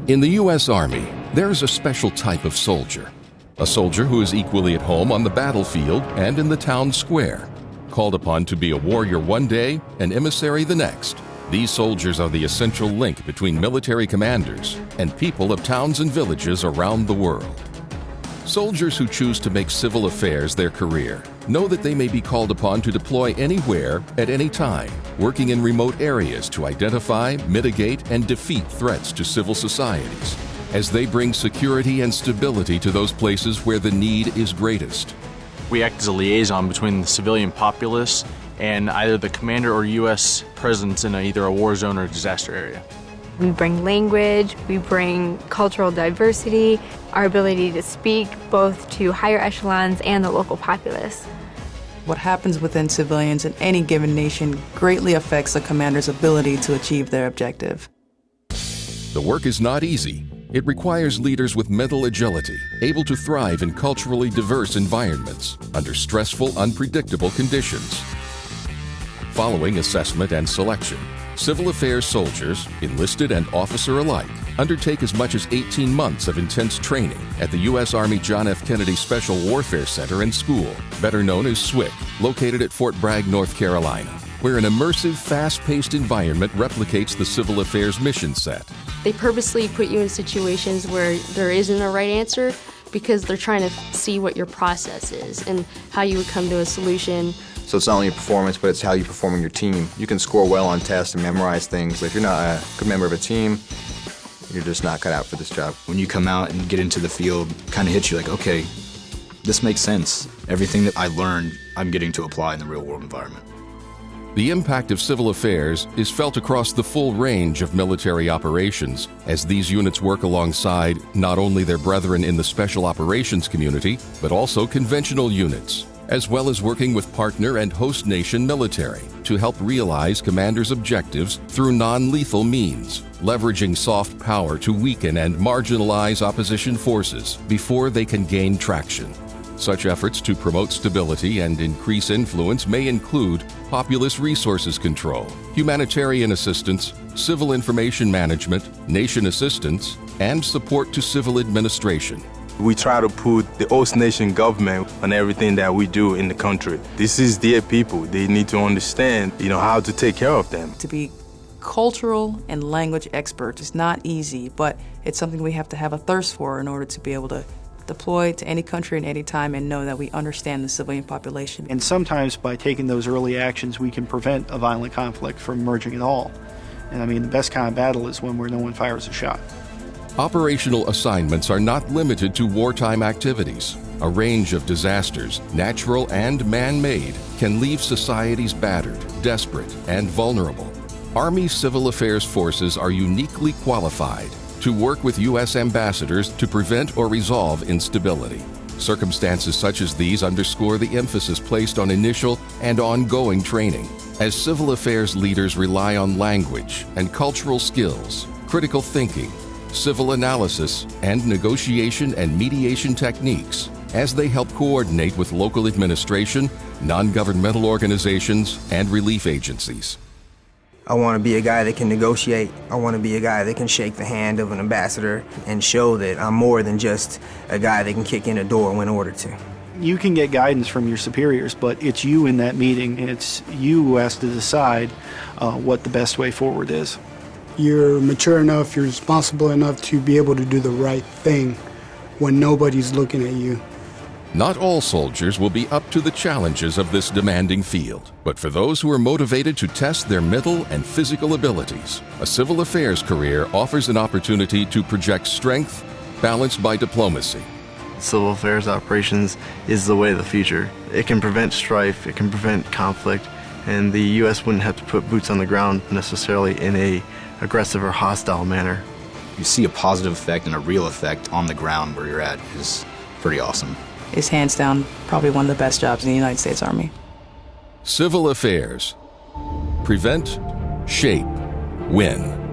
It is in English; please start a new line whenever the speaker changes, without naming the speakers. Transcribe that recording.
In the U.S. Army, there is a special type of soldier. A soldier who is equally at home on the battlefield and in the town square. Called upon to be a warrior one day, an emissary the next. These soldiers are the essential link between military commanders and people of towns and villages around the world. Soldiers who choose to make civil affairs their career know that they may be called upon to deploy anywhere at any time, working in remote areas to identify, mitigate, and defeat threats to civil societies, as they bring security and stability to those places where the need is greatest.
We act as a liaison between the civilian populace and either the commander or U.S. presence in either a war zone or a disaster area.
We bring language, we bring cultural diversity, our ability to speak both to higher echelons and the local populace.
What happens within civilians in any given nation greatly affects a commander's ability to achieve their objective.
The work is not easy. It requires leaders with mental agility, able to thrive in culturally diverse environments under stressful, unpredictable conditions. Following assessment and selection, civil affairs soldiers, enlisted and officer alike, undertake as much as 18 months of intense training at the U.S. Army John F. Kennedy Special Warfare Center and School, better known as SWCC, located at Fort Bragg, North Carolina, where an immersive, fast-paced environment replicates the civil affairs mission set.
They purposely put you in situations where there isn't a right answer because they're trying to see what your process is and how you would come to a solution.
So it's not only your performance, but it's how you perform in your team. You can score well on tests and memorize things, but if you're not a good member of a team, you're just not cut out for this job.
When you come out and get into the field, it kind of hits you like, okay, this makes sense. Everything that I learned, I'm getting to apply in the real world environment.
The impact of civil affairs is felt across the full range of military operations as these units work alongside not only their brethren in the special operations community, but also conventional units, as well as working with partner and host nation military to help realize commanders' objectives through non-lethal means, leveraging soft power to weaken and marginalize opposition forces before they can gain traction. Such efforts to promote stability and increase influence may include populous resources control, humanitarian assistance, civil information management, nation assistance, and support to civil administration.
We try to put the host nation government on everything that we do in the country. This is their people. They need to understand, how to take care of them.
To be cultural and language experts is not easy, but it's something we have to have a thirst for in order to be able to deploy to any country at any time and know that we understand the civilian population.
And sometimes by taking those early actions, we can prevent a violent conflict from emerging at all. And the best kind of battle is one where no one fires a shot.
Operational assignments are not limited to wartime activities. A range of disasters, natural and man-made, can leave societies battered, desperate, and vulnerable. Army Civil Affairs forces are uniquely qualified to work with U.S. ambassadors to prevent or resolve instability. Circumstances such as these underscore the emphasis placed on initial and ongoing training, as civil affairs leaders rely on language and cultural skills, critical thinking, civil analysis, and negotiation and mediation techniques as they help coordinate with local administration, non-governmental organizations, and relief agencies.
I want to be a guy that can negotiate. I want to be a guy that can shake the hand of an ambassador and show that I'm more than just a guy that can kick in a door when ordered to.
You can get guidance from your superiors, but it's you in that meeting. It's you who has to decide what the best way forward is.
You're mature enough, you're responsible enough to be able to do the right thing when nobody's looking at you.
Not all soldiers will be up to the challenges of this demanding field, but for those who are motivated to test their mental and physical abilities, a civil affairs career offers an opportunity to project strength balanced by diplomacy.
Civil affairs operations is the way of the future. It can prevent strife, it can prevent conflict, and the U.S. wouldn't have to put boots on the ground necessarily in a aggressive or hostile manner.
You see a positive effect and a real effect on the ground where you're at is pretty awesome.
It's hands down probably one of the best jobs in the United States Army.
Civil affairs. Prevent, shape, win.